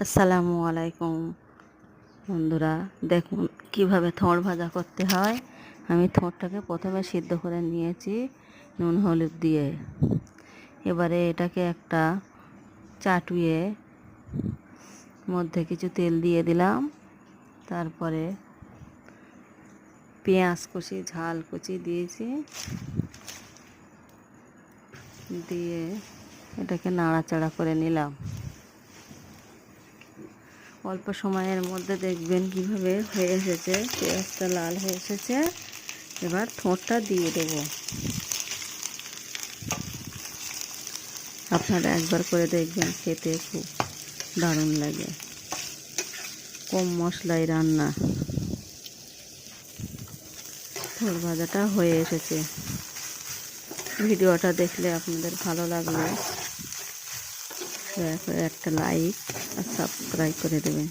আসসালামু আলাইকুম বন্ধুরা, দেখুন কিভাবে থোড় ভাজা করতে হয়। আমি থোড়টাকে প্রথমে সিদ্ধ করে নিয়েছি নুন হলুদ দিয়ে। এবারে এটাকে একটা চাটুয়ে মধ্যে কিছু তেল দিয়ে দিলাম। তারপরে পেঁয়াজ কুচি ঝাল কুচি দিয়েছি, দিয়ে এটাকে নাড়াচাড়া করে নিলাম। অল্প সময়ের মধ্যে দেখবেন কিভাবে হয়ে এসেছে, পেঁয়াজটা লাল হয়ে এসেছে। এবার থোড়টা দিয়ে দেব। আপনারা একবার করে দেখবেন, খেতে খুব দারুণ লাগে। কম মশলায় রান্না। থোড় ভাজাটা হয়ে এসেছে। ভিডিওটা দেখলে আপনাদের ভালো লাগলে দয়া করে একটা লাইক আর সাবস্ক্রাইব করে দেবেন।